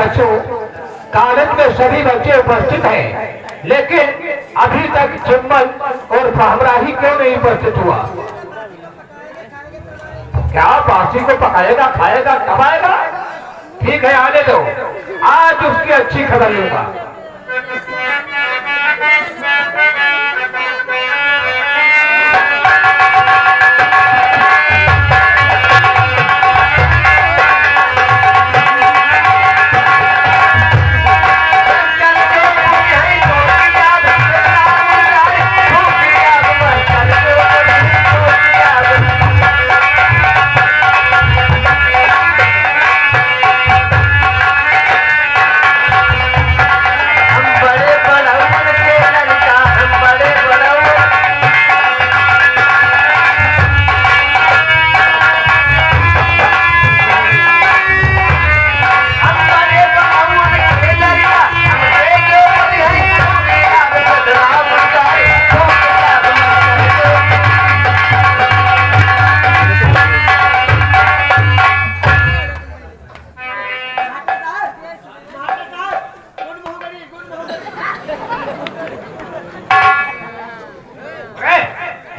बच्चों, कॉलेज में सभी बच्चे उपस्थित हैं, लेकिन अभी तक चिम्मल और भावराही क्यों नहीं उपस्थित हुआ? क्या बासी को पकाएगा, खाएगा, कब आएगा? ठीक है, आने दो, आज उसकी अच्छी खबर लूंगा।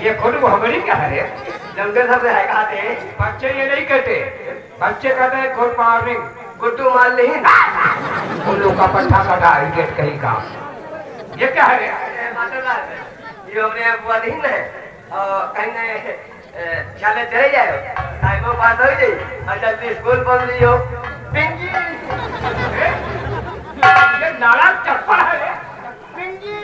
ये खुद मोहम्मदी क्या है? जंगल से है कहते बच्चे ये नहीं कहते, बच्चे कहते हैं गुड मॉर्निंग। गुड्डू मान नहीं उल्लू का पट्टा कटा इडियट कहीं का। ये क्या है? ये अपने बुआ नहीं है और कहीं ने चले चले जाओ, टाइम पास हो जाए और जल्दी स्कूल पहुंच लियो। पिंकी ये नाला चप्पल है। पिंकी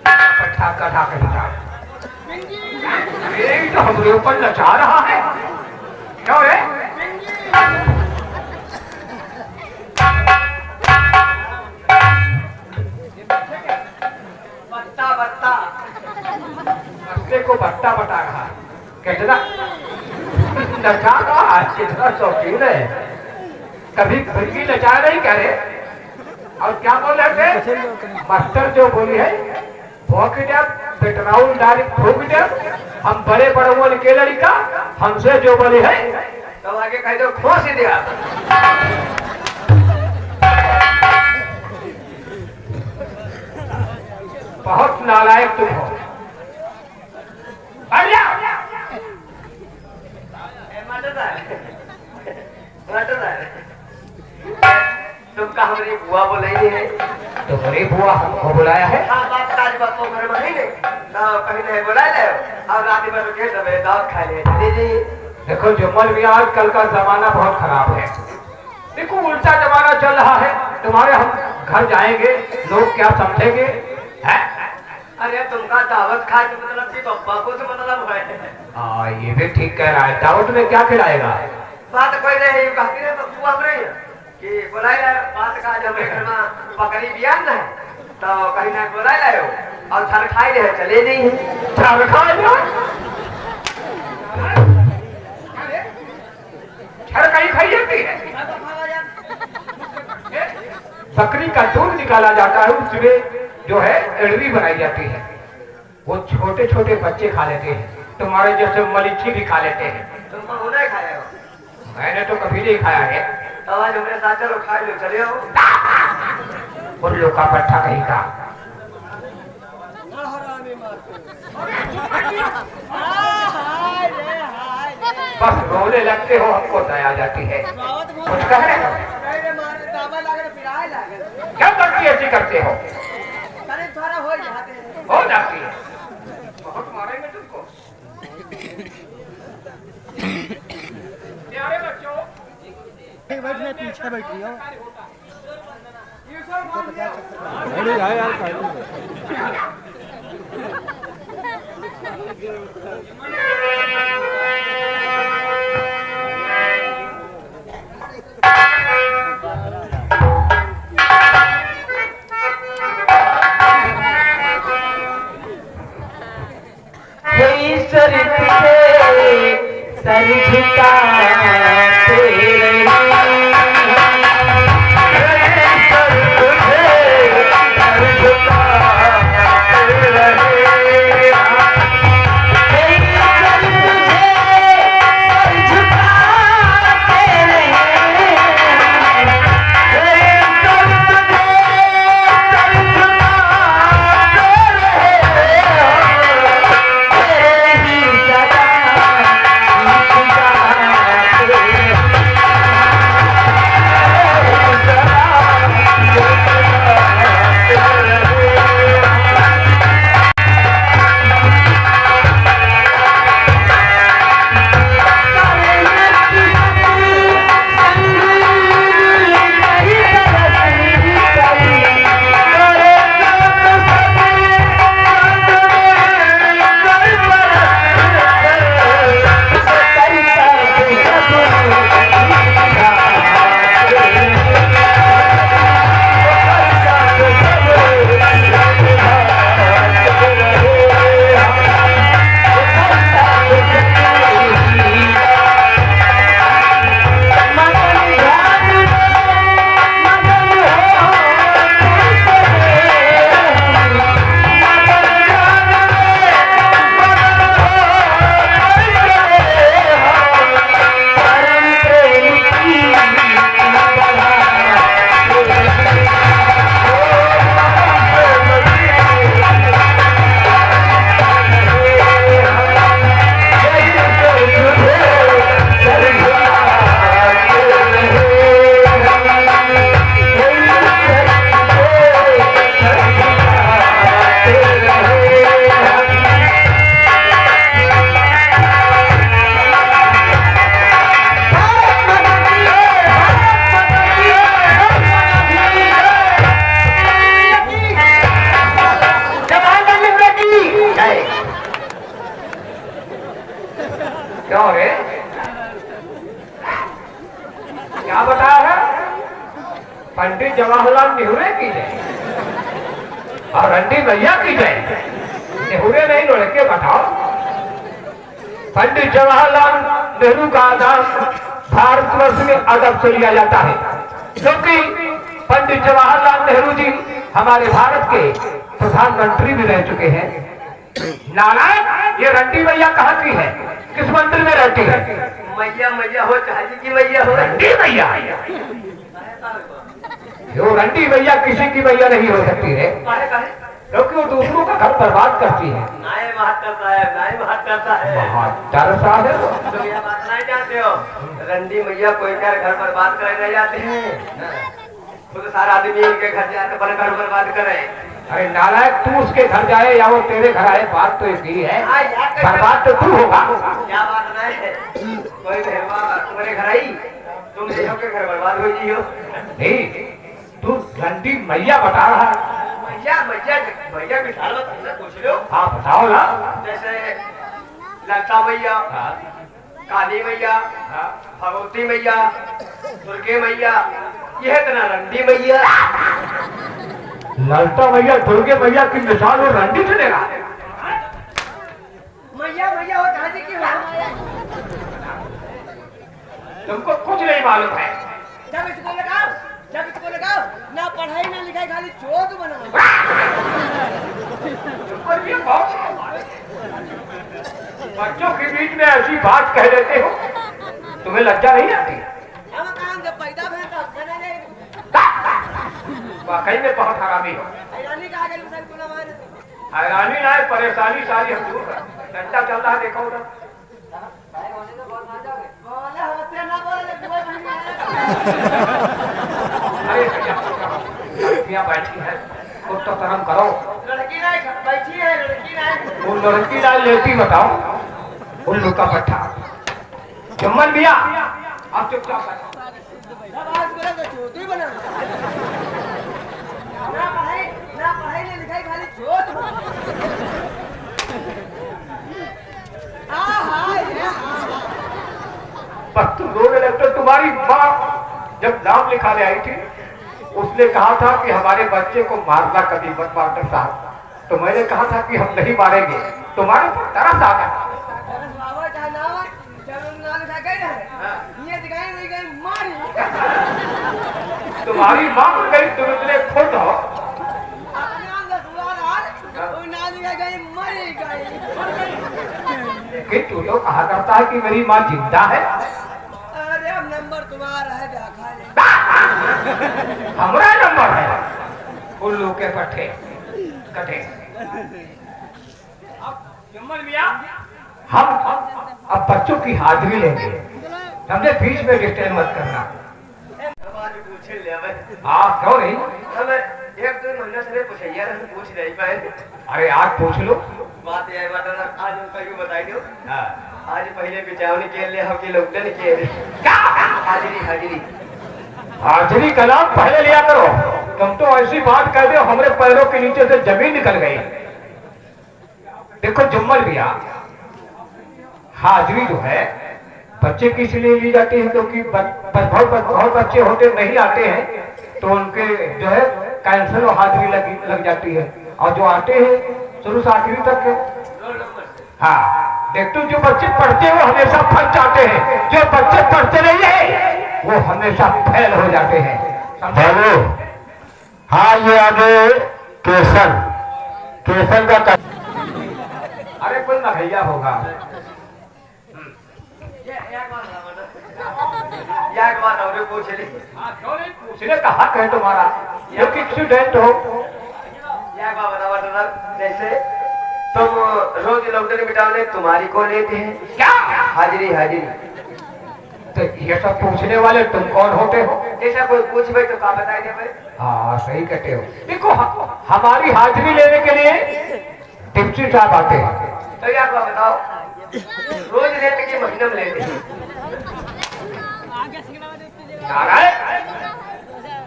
पट्टा कटा कहीं का। ये तो हमारे ऊपर नचा रहा है। क्यों है? बट्टा बट्टा बच्चे को बट्टा बटा रहा है। कितना नचा रहा है, कितना शौकीन है। कभी फिरकी नचा नहीं करे। और क्या बोल रहे थे? मास्टर जो बोली है पेट्रोल डायरेक्ट ठोक दे। हम बड़े बड़ों के लड़का हमसे जो बोली है तो आगे कह दो खोस ही दिया। बहुत नालायक तुम हो। तुमका हमारी बुआ बोलाई है। तुम्हारी बुआ हमको बुलाया है? हाँ, बात काज बात तो घर में नहीं तो कहीं नहीं बुला ले और रात भर के दबे दाल खा ले जी। देखो जुम्मल भी आजकल का जमाना बहुत खराब है। देखो उल्टा जमाना चल रहा है। तुम्हारे हम घर जाएंगे, लोग क्या समझेंगे? अरे तुमका दावत खा के मतलब कि पप्पा को तो मतलब है। ये भी ठीक कह रहा है। दावत में क्या खिलाएगा? बात कोई नहीं कहती है तो बुआ हमरे कि बुलाई लाओ। बात का जब घर में बकरी बियान है तो कहीं ना बुलाई लाओ और छर खाई रहे चले नहीं है। छर खाई छर कहीं खाई जाती है। बकरी का दूध निकाला जाता है, उसमें जो है एड़वी बनाई जाती है। वो छोटे छोटे बच्चे खा लेते हैं। तुम्हारे जैसे मलीची भी खा लेते हैं। तुमको वो नहीं खाया हो? मैंने तो कभी नहीं खाया है। तो आज हमारे साथ चलो खा लो, चले आओ। उल्लू का पट्टा कहीं का। बस रोने लगते हो, हमको दया जाती है। कुछ कह रहे हो? क्या करती ऐसी करते हो? हो जाती है। बहुत मारेंगे तुमको। प्यारे बच्चों, बैठने पीछे बैठ रही हो। सर झुकाते रहे। क्या बताया है? पंडित जवाहरलाल नेहरू की जय और रंडी भैया की जय। नेहरू नहीं लड़के बताओ। पंडित जवाहरलाल नेहरू का नाम भारतवर्ष में अदब से लिया जाता है, क्योंकि पंडित जवाहरलाल नेहरू जी हमारे भारत के प्रधानमंत्री भी रह चुके हैं। नारायण, ये रंडी मैया कहाँ की है? किस मंदिर में रहती है? मैया मैया हो चाहे की मैया हो, रंडी मैया। जो रंडी मैया किसी की मैया नहीं हो सकती है, क्योंकि वो दूसरों का घर बर्बाद करती है। नाय महात्मा साहब, नाय महात्मा साहब, महात्मा साहब, तुम यह बात नहीं जानते हो। रंडी मैया कोई क्या घर बर्बाद करने नहीं जाते हैं, खुद सारा आदमी इनके घर जाकर अपने घर बर्बाद करे। अरे नालायक, तू उसके घर जाए या वो तेरे घर आए, बात तो एक ही है। बर्बाद तो तू होगा। क्या बात नहीं है, कोई तुम्हारे घर आई, तुम देखो के घर बर्बाद हो जी हो। नहीं, तू रंडी मैया बता रहा है। मैया मैया भैया विशाल पूछ लो। हाँ बताओ ना। जैसे ललता मैया, काली मैया, भगवती मैया, दुर्गे मैया, यह इतना रंडी मैया। ललता मैया, दुर्गे मैया की मिसाल वो रंडी से देगा। मैया मैया हो दादी की हो। तुमको कुछ नहीं मालूम है। जब इसको लगाओ ना पढ़ाई ना लिखाई, खाली चोट बनाओ। और ये बच्चों के बीच में ऐसी बात कह देते हो, तुम्हें लज्जा नहीं आती? हम काम जब पैदा भे तब खाना नहीं। वाकई में बहुत हरामी हो। हैरानी का आगे सर तू ना मारे। हैरानी ना है, परेशानी सारी हम दूर कर। डंडा चल रहा है, देखो उधर। बोले होते ना बोले कोई नहीं। अरे भैया, लड़कियां बैठी है, कुछ तो कर्म करो। लड़की नहीं बैठी है, लड़की नहीं। वो लड़की ना लेती बताओ, उल्लू का पट्टा। जम्मल भैया, आप चुपचाप बैठो। अब आज बोला तो चोटी बना। ना पढ़ाई ना लिखाई, खाली चोट बना। बस तुम रोने लगते। तुम्हारी माँ जब नाम लिखाने आई थी, उसने कहा था कि हमारे बच्चे को मारना कभी मत मास्टर साहब। तो मैंने कहा था कि हम नहीं मारेंगे। तुम्हारे ऊपर तरस आ गया। तुम्हारी माँ को गई, तुम इतने खुद हो। लेकिन तू तो कहा करता है कि मेरी माँ जिंदा है। अरे अब नंबर तुम्हारा है, खा ले। हमारा नंबर है। उल्लू के पट्टे कटे। हम अब बच्चों की हाजिरी लेंगे, हमने बीच में डिस्टर्ब मत करना। हाँ क्यों नहीं, एक दो महीना से पूछ नहीं पाए। अरे आज पूछ लो। बात यह आज उनको बताई दो। आज पहले बिचावनी के लिए हम के लोग के हाजिरी हाजिरी हाजिरी का नाम पहले लिया करो। तुम तो ऐसी बात कह दो, हमारे पैरों के नीचे से जमीन निकल गई। देखो जुम्मल भैया, हाजिरी जो है बच्चे की इसलिए ली जाती है क्योंकि बहुत बच्चे होते नहीं आते हैं, तो उनके जो है कैंसर और हाजिरी लग जाती है। और जो आते हैं शुरू से आखिरी तक के, हाँ देखते जो बच्चे पढ़ते हैं वो हमेशा फंस जाते हैं, जो बच्चे पढ़ते नहीं है वो हमेशा फेल हो जाते हैं। हेलो, हाँ ये आगे केसर का अरे कोई भैया होगा। एक बात और पूछ ली। पूछने का हक है तुम्हारा, क्योंकि एक्सीडेंट हो। एक बात बताओ सर, जैसे तुम रोज लॉकडाउन बिटाने तुम्हारी को लेते हैं क्या हाजिरी हाजिरी, तो ये सब पूछने वाले तुम कौन होते हो? ऐसा कोई पूछ भाई तो क्या बताए भाई? हाँ सही कहते हो। देखो हमारी हाजिरी लेने के लिए डिप्टी साहब आते हैं। तो यार बात बताओ, रोज लेते कि महीने में लेते हैं? नारायण,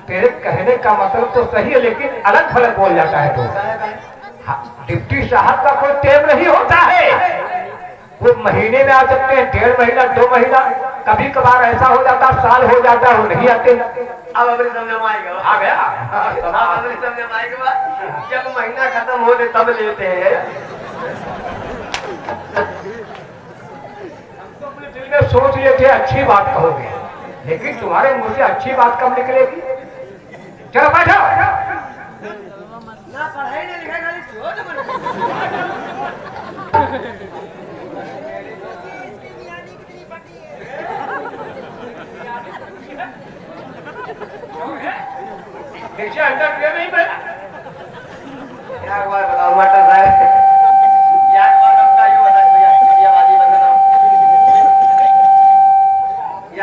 तेरे कहने का मतलब तो सही है, लेकिन अलग फलक बोल जाता है। तो डिप्टी साहब का कोई टेम नहीं होता है, वो महीने में आ सकते हैं, 1.5 महीना 2 महीना, कभी कभार ऐसा हो जाता साल हो जाता है वो नहीं आते। अब अपनी समझ में आएगा। आ गया अब अपनी समझ में आएगा, जब महीना खत्म होते तब लेते हैं। तो अपने दिल में सोच लिए थे अच्छी बात कहोगे, लेकिन तुम्हारे मुंह से अच्छी बात कब निकलेगी। चलो बैठो। ना पढ़ाई ना लिखाई खाली सोच मन नीचे अंदर क्यों नहीं बैठा। एक बार बताओ मास्टर साहब, एक बार हमका यूँ बताओ भैया, ये बाजी बताओ।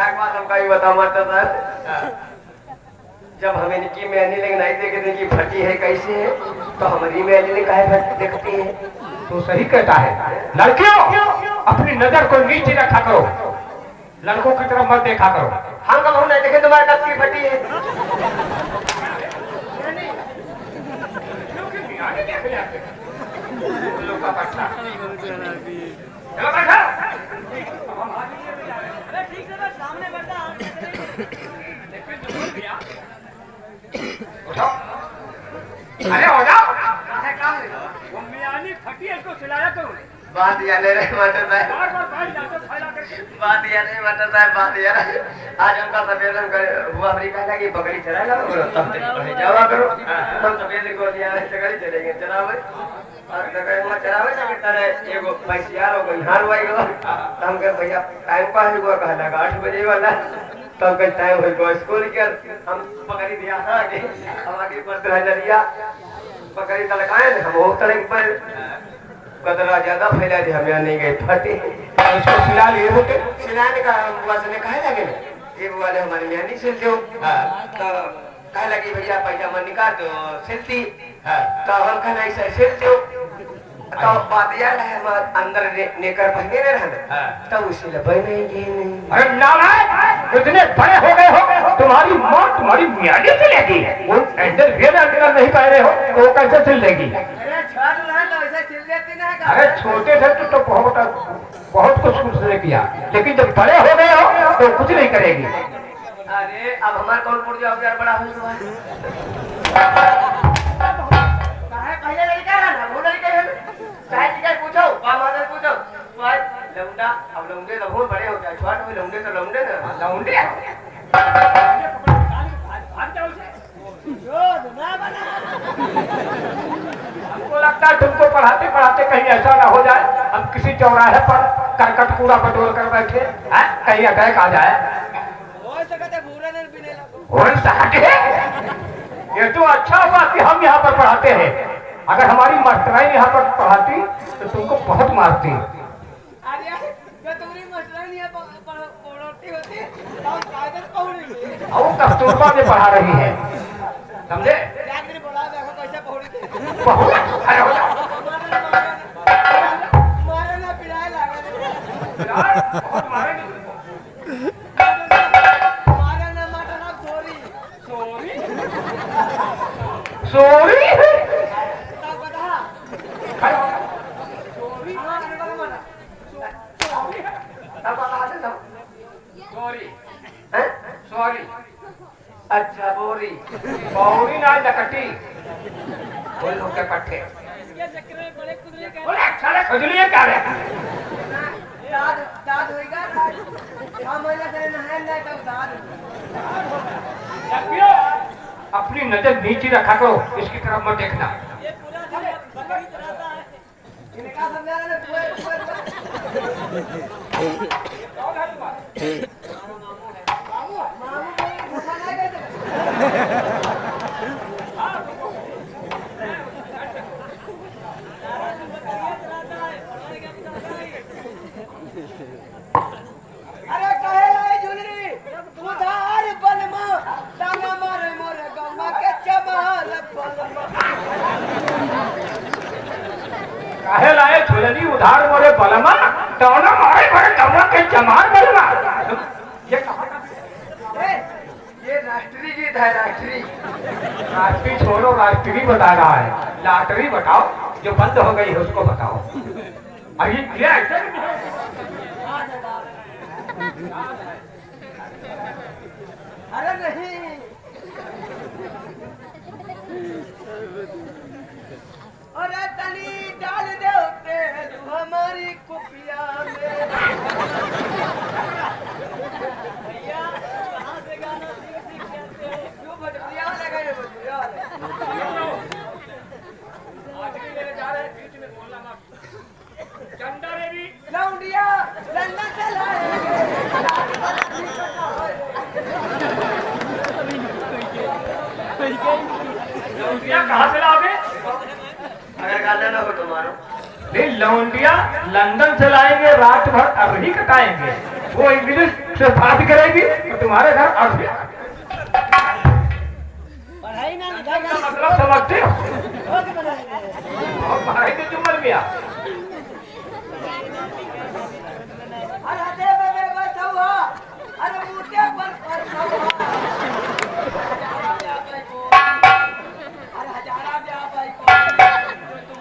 एक बार हमका यूँ बताओ मास्टर साहब, जब हमें इनकी मेहंदी लेकिन नहीं देखे थे कि फटी है कैसे है, तो हमारी मेहंदी ने काहे देखती है। तो सही कहता है। लड़कियों अपनी नजर को नीचे रखा करो, लड़कों की तरफ मत देखा करो। हम कब नहीं देखे तुम्हारे कब की फटी है। लोग का पट्टा। चलो बैठो। अरे ठीक से बस सामने बैठा उठो। अरे हो जाओ। वो मियानी फटी है इसको खिलाया तो बात याद है मास्टर साहब, बार बार बैठ जाते फैला करके। बात याद है मास्टर साहब, बात याद है। आज हमका सफेद हुआ अमेरिका था कि बकरी चराए ला करो, तब तक जावा करो। हम सफेद को दिया है चकरी चलेंगे चरावे और नगर में चरावे ना कि तरह एगो पैसियार हो गई हार हुई गो। हम कह भैया टाइम का है हुआ कहला 8 बजे वाला, तब का टाइम हो गो स्कूल के हम बकरी दिया था कि हम आगे पर नजरिया बकरी तलकाए हम वो तलक पर कदरा ज्यादा फैला थे, हमें नहीं गए फटे। इसको सिला लिए होते। सिलाने का बुआ से कहे लगे ये बुआ ने हमारे यहाँ नहीं सिलते हो, तो कहे लगी भैया पैजामा निकाल दो सिलती, तो हम कहना ऐसा सिलते हो, तो बात याद है हम अंदर नेकर पहने रहना, तब उसे लगे नहीं। अरे नालायक, इतने बड़े हो गए, तुम्हारी माँ तुम्हारी मियानी सिलेगी, वो अंदर नहीं पहने हो तो वो कैसे सिल देगी। अरे छाट रहा तो ऐसे सिल देती ना का। अरे छोटे थे तो बहुत कुछ ने किया, लेकिन जब बड़े हो गए हो तो कुछ नहीं करेगी। अरे अब हमारे कौन पुर्जा यार बड़ा हुआ है, काहे पहले लड़का है ना वो लड़का है चाहे टिकट पूछो मादर पूछो लौंडा, अब लौंडे तो बहुत बड़े हो गए, छोटे हुए लौंडे तो लौंडे ना लौंडे भाग जाओ से जो ना बना। हमको लगता है तुमको पढ़ाते पढ़ाते कहीं ऐसा ना हो जाए हम किसी चौराहे पर करकट कूड़ा बटोर कर बैठे हैं, कहीं अटैक आ जाए। हो सकते भूरे ने भी नहीं लगो। और साके ये तो अच्छा हुआ कि हम यहाँ पर पढ़ाते हैं, अगर हमारी मास्टराई यहाँ पर पढ़ाती तो तुमको बहुत मारती। अरे जो तुम्हारी मास्टर नहीं है पढ़ती होती हम कायदे पढ़ेंगे। और कस्तूरबा में पढ़ा रही है, समझे। याद नहीं बोला देखो कैसे पढ़ी बहुत अरे हो जाओ। मारे ना पिराए लगा यार, बहुत मारेंगे तुमको। मारे ना मारे ना सॉरी सॉरी तब बता सॉरी ना करने वाला अब बता दे सब सॉरी हैं। सॉरी अच्छा बोरी बहुरी ना नकटी बोल लो के पट्टे इसके चक्कर में बड़े कुदरे के बोले साले खुजलिए क्या रे। दाद दाद होएगा हम महीना से नहाए नहीं तब दाद लड़कियों अपनी नजर नीचे रखा करो, इसकी तरफ मत देखना। ये पूरा दिन बकरी चराता है इन्हें क्या समझा रहे कौन है तुम्हारा? मामू को उठा नहीं गए अरे कहे लाई झुलरी उधार बलमा डांगा मारे मोरे गम्मा के चमार बलमा। काहे लाए झुलनी उधार मोरे बलमा टौना मारे बड़े कमरा के जमार बलमा। ये कहाँ का? ये राष्ट्रीय गीत है, राष्ट्रीय। राष्ट्रीय छोड़ो, राष्ट्रीय बता रहा है। लॉटरी बताओ जो बंद हो गई है उसको बताओ। अरे क्या ऐसा अरे नहीं अरे तनी डाल दे तेल हमारी कुपिया में भैया कहाँ से गाना सीख जाते हो क्यों भजपुरिया लगा ये भजपुरिया आज भी मेरे जा रहे हैं बीच में बोलना मत चंदा देवी लौंडिया लंदन से लाएंगे लौंडिया कहाँ से लाओगे? अगर गाना ना हो तो मारो। नहीं लौंडिया लंदन से लाएंगे, रात भर अरही कटाएंगे, वो इंग्लिश से बात करेगी तो तुम्हारे घर अरही पढ़ाई ना का मतलब समझते हो? और पढ़ाई के जुम्मन में अरे दे बे बचवा अरे मुझे पर बचवा अरे हजारा ब्याह भाई को तुम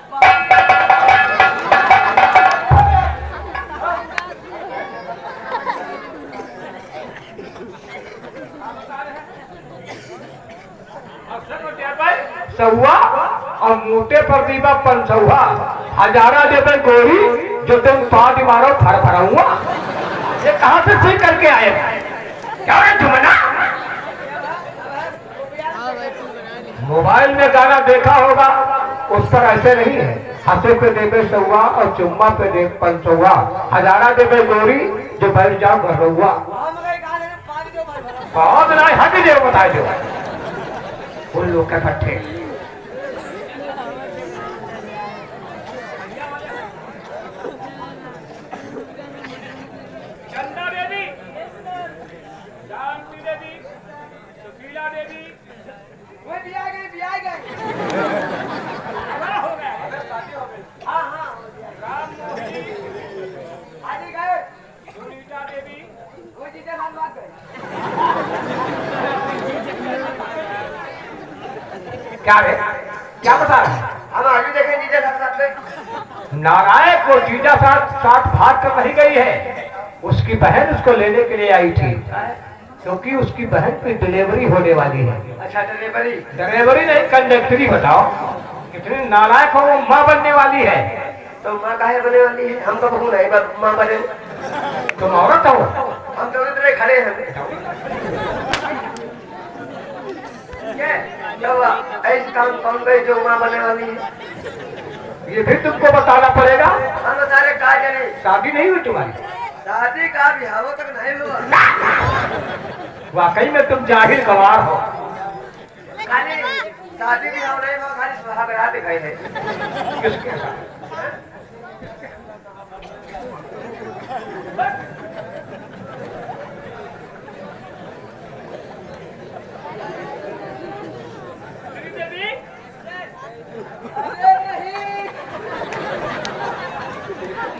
सहुआ और मोटे पर दीपा पंचहुआ, हजारा देवे गोरी जो तुम पाँच मारो फर फराऊंगा। ये कहाँ से सीख करके आए? क्या है जुमना? मोबाइल में गाना देखा होगा, उस पर ऐसे नहीं है। हंसे पे देवे सहुआ और चुम्मा पे दे पंचहुआ, हजारा देवे गोरी जो बैठ जाओ घर रहुआ। बहुत नहीं हट जो बताए जो उन लोग के पट्टे चंदा देवी, जानती देवी, सुशीला देवी, वो भी आ गई हो गया हाँ हाँ राम मोहनी, आज ही गए सुनीता देवी, वो जीते हम बात गए क्या रे क्या बता रहे हैं? हम आगे देखें जीजा साथ में। नारायण को जीजा साथ भाग कर नहीं गई है, उसकी बहन उसको लेने के लिए आई थी, क्योंकि उसकी बहन की डिलीवरी होने वाली है। अच्छा डिलीवरी डिलीवरी नहीं कंडक्टरी। बताओ कितनी नालायक हो, वो माँ बनने वाली है। तो माँ काहे बने वाली है? हम तो बहू नहीं माँ बने। तुम औरत हो, हम तो इतने खड़े हैं। क्या हुआ? ऐसे काम कौन गई जो माँ बने वाली है? ये भी तुमको बताना पड़ेगा। हम सारे कहा जाने शादी नहीं हुई तुम्हारी? शादी का बिहाव तक नहीं हुआ। वाकई में तुम जाहिल गवार हो। खाली शादी बिहाव नहीं हुआ, खाली सुहागरात दिखाई है। किसके साथ?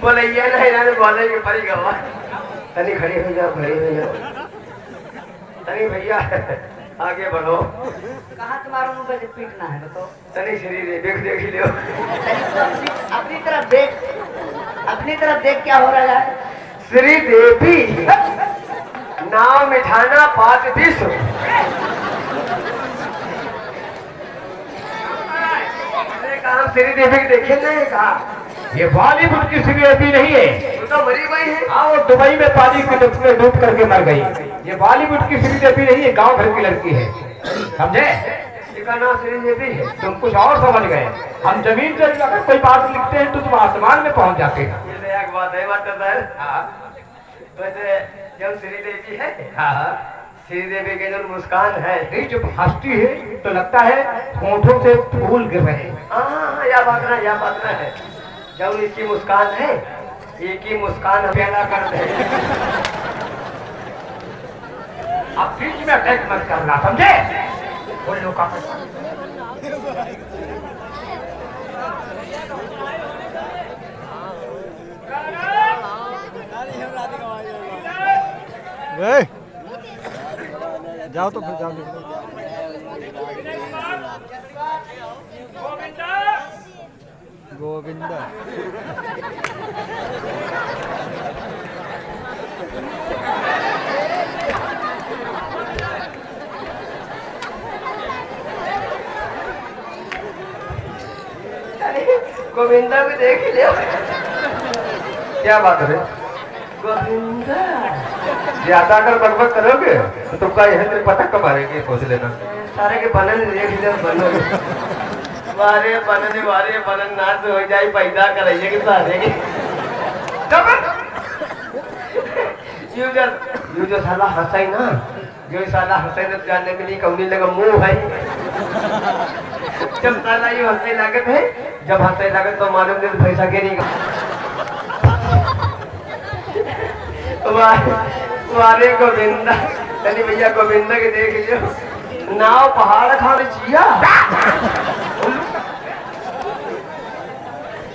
बोले ये नहीं ना बोले ये परी गवा। तनी खड़ी हो जाओ, खड़ी हो जाओ। तनी भैया आगे बढ़ो। कहाँ तुम्हारा मुंह पे पीटना है बताओ तनी शरीर देख देख लियो। अपनी तरफ देख क्या हो रहा है श्री देवी नाम मिठाना पात विश्व। काम श्री देवी के देखे नहीं कहा। ये बॉलीवुड की श्रीदेवी नहीं है, वो तो मरी गई है। हाँ वो दुबई में पानी की डुब में डूब करके मर गई। ये बॉलीवुड की श्रीदेवी नहीं है, गांव भर की लड़की है, समझे? इसका नाम श्री देवी है। तुम कुछ और समझ गए। हम जमीन से अगर कोई बात लिखते हैं तो तुम आसमान में पहुंच जाते हैं। ये एक बात है बात करता है। वैसे जब श्री देवी है, श्री देवी के जो मुस्कान है, नहीं जब हंसती है तो लगता है होठों से फूल गिर रहे हैं। हाँ यह बात ना है। जब इसकी मुस्कान है, एक ही मुस्कान पैदा करते हैं। अब बीच में अटैक मत करना, समझे? वो लोग का जाओ तो फिर जाओ। गोविंदा गोविंदा भी देख ही लिया। क्या बात है गोविंदा? ज्यादा अगर बकबक करोगे तो तुमका यह तेरे पटक मारेंगे, सोच लेना। सारे के बनन देख लिया बनो वारे बनन नाच हो जाए पैदा कराइए कि सारे के यू जो साला हंसाई ना, जो साला हंसाई तो जानने में नहीं कौनी लगा मुंह है। जब साला ये हंसने लागत है, जब हंसने लागत तो मालूम नहीं पैसा गिरेगा। वारे गोविंदा तनी भैया गोविंदा के देख लियो नाव पहाड़ खाने चिया।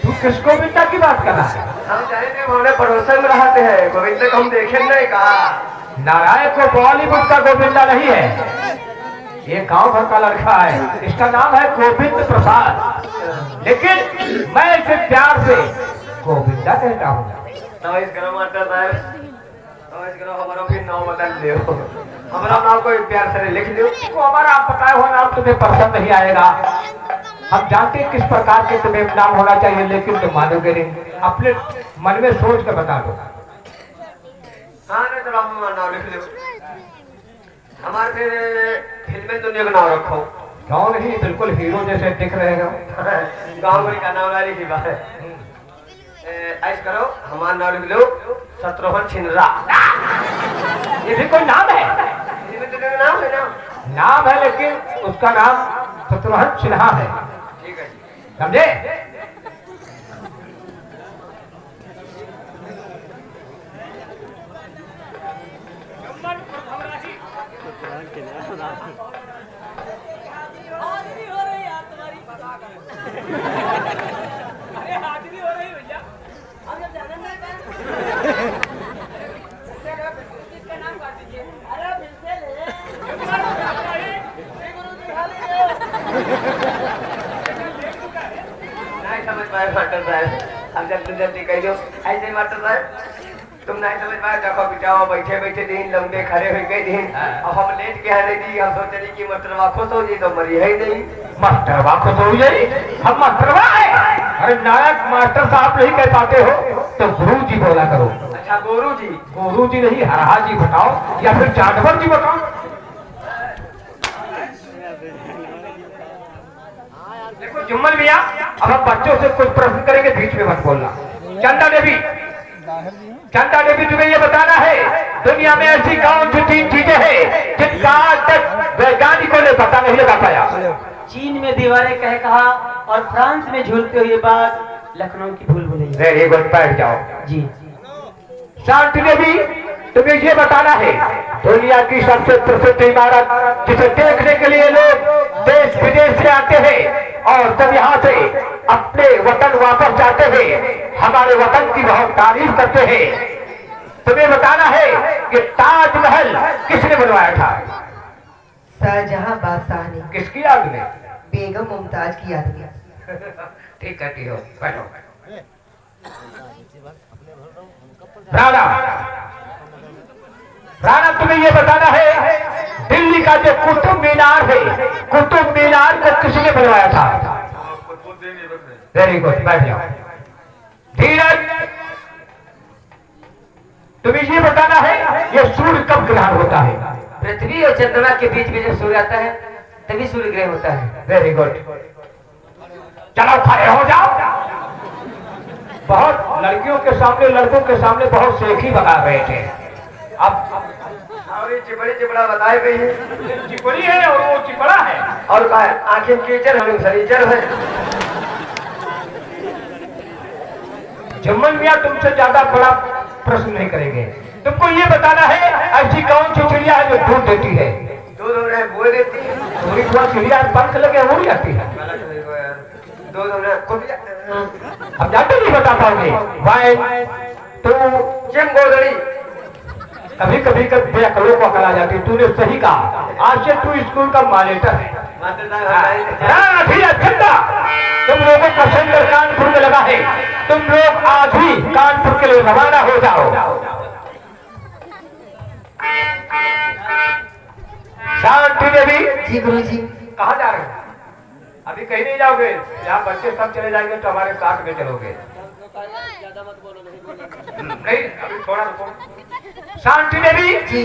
तू किस गोविंदा की बात कर रहा है? हम जाने थे हमारे पड़ोसन में रहते हैं, गोविंदा को हम देखे नहीं कहा। नारायण को बॉलीवुड का गोविंदा नहीं है, ये गांव भर का लड़का है, इसका नाम है गोविंद प्रसाद, लेकिन मैं इसे प्यार से गोविंदा कहता हूँ। नवाइस करो मास्टर साहब, नवाइस करो हमारा फिर नाम बदल लियो, हमारा नाम को प्यार से लिख लियो। तो हमारा आप बताए हुआ नाम तुम्हें पसंद नहीं आएगा, हम जानते हैं किस प्रकार के तुम्हें नाम होना चाहिए, लेकिन तुम मानोगे नहीं, अपने मन में सोच कर बता दो। हाँ नहीं तो हम नाम लिख लियो, हमारे फिर फिल्में दुनिया का नाम रखो। गाँव नहीं, बिल्कुल हीरो जैसे दिख रहेगा। गाँव का नाम वाली की बात है। ऐसा करो हमारा नाम लिख लो शत्रुघ्न छिंदरा। ये भी कोई नाम है? नाम है ना? नाम है, लेकिन उसका नाम शत्रुघ्न सिन्हा है, ठीक है समझे? हाजिरी हो रही यार तुम्हारी, अरे हाजिरी हो रही भैया। हम जब जाने में किसका नाम काट दीजिए। अरे फिर से ले गुरुजी खाली नहीं समझ पाए मास्टर साहब, हम जल्दी कह दो ऐसे मास्टर साहब तुम नहीं समझ पाए। देखो बिचाओ बैठे बैठे दिन लंबे खड़े हुए गए दिन, अब हम लेट के आने दी, हम सोच रही कि मास्टरवा खुश हो जी तो मरी है ही नहीं। मास्टरवा खुश हो जाए, हम मास्टरवा है। अरे नायक मास्टर साहब नहीं कह पाते हो तो गुरु जी बोला करो। अच्छा गुरु जी? गुरु जी नहीं, हरहा जी बताओ या फिर जानवर जी बताओ। देखो जुम्मन भैया, अब हम बच्चों से कुछ प्रश्न करेंगे, बीच में मत बोलना। चंदा देवी, चंदा देवी तुम्हें ये बताना है, दुनिया में ऐसी कौन सी तीन चीजें हैं जिनका आज तक वैज्ञानिकों ने पता नहीं लगा पाया? चीन में दीवारें कह कहा और फ्रांस में झूलते हुए बाग, लखनऊ की भूल भुलैया। वेरी गुड, बैठ जाओ जी। शांति देवी, तुम्हें ये बताना है, दुनिया की सबसे प्रसिद्ध इमारत जिसे देखने के लिए लोग देश विदेश से आते हैं और जब यहाँ से अपने वतन वापस जाते हैं, हमारे वतन की बहुत तारीफ करते हैं, तुम्हें बताना है कि ताजमहल किसने बनवाया था? शाहजहां बादशाह ने। किसकी याद में? बेगम मुमताज की याद में। ठीक कहती हो, बैठो। राणा, राणा तुम्हें ये बताना है, दिल्ली का जो कुतुब मीनार है, कुतुब मीनार को किसने बनवाया था? वेरी गुड, बैठ जाओ। धीरज, तुम्हें ये बताना है, ये सूर्य कब ग्रहण होता है? पृथ्वी और चंद्रमा के बीच में जब सूर्य आता है तभी सूर्य ग्रहण होता है। वेरी गुड, चलो खड़े हो जाओ। बहुत लड़कियों के सामने, लड़कों के सामने बहुत सेखी बना रहे थे, अब और ये चिपड़ी चिपड़ा बताए गई है, चिपड़ी है और वो चिपड़ा है और आंखें कीचड़ है, शरीचर है। जुम्मन मियां तुमसे ज्यादा बड़ा प्रश्न नहीं करेंगे, तुमको ये बताना है, ऐसी कौन सी चिड़िया है जो दूध देती है? दूध हो रहा है बोल देती है, थोड़ी थोड़ा चिड़िया पंख लगे उड़ जाती है। दूध हो रहा है अब जाते नहीं बता पाओगे। वाई टू चिम गोदड़ी कभी कभी कभी अकलों को अकल आ जाती। तूने सही कहा, आज से तू स्कूल का मॉनिटर है। अभी अखंडा तुम लोगों का सेंटर कानपुर में लगा है, तुम लोग आज ही कानपुर के लिए रवाना हो जाओ। शांति देवी जी गुरुजी। कहाँ जा रहे हो? अभी कहीं नहीं जाओगे, यहाँ बच्चे सब चले जाएंगे तो हमारे साथ में चलोगे। नहीं, अभी थोड़ा रुको। शांति देवी जी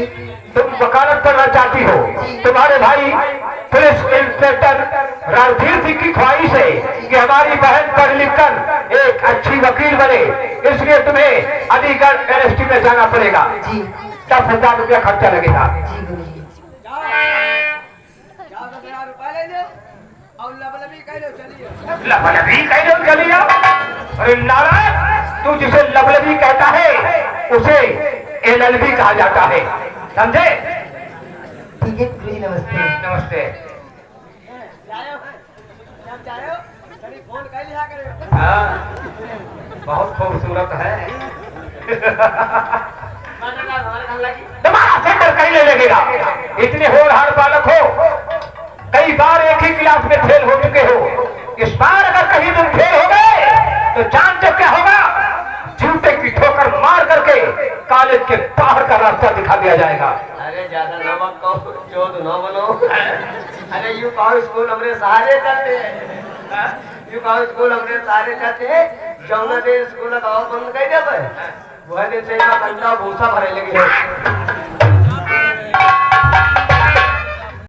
तुम वकालत करना चाहती हो, तुम्हारे भाई पुलिस इंस्पेक्टर रणधीर सिंह की ख्वाहिश है कि हमारी बहन पढ़ लिख कर एक अच्छी वकील बने, इसलिए तुम्हें अलीगढ़ यूनिवर्सिटी में जाना पड़ेगा। जी 10,000 रुपया खर्चा लगेगा। जी गुरुजी। जाओ 10,000 रुपए ले ले और लबलबी कह लो चलिए। लबलबी कह दो चलिए। अरे नारायण, तू जिसे लबलबी कहता है उसे एलएलबी कहा जाता है, समझे? ठीक है गुरुजी, नमस्ते। नमस्ते। जाओ जब जाओ कभी फोन कर लिया करो। हाँ, बहुत खूबसूरत है। तुम्हारा सेंटर कहीं नहीं लगेगा। इतने होनहार बालक हो, कई बार एक ही क्लास में फेल हो चुके हो, इस बार अगर कहीं तुम फेल हो गए तो जानते क्या होगा? जूते की ठोकर मार करके कॉलेज के बाहर का रास्ता दिखा दिया जाएगा। अरे ज्यादा नमक कहो, चोद न बनो। अरे यू कहो स्कूल हमरे सहारे चलते हैं, यू कहो स्कूल हमरे सहारे चलते हैं। जौना दे स्कूल का बंद कर दे, वह दिन से घंटा भूसा भरे लगे।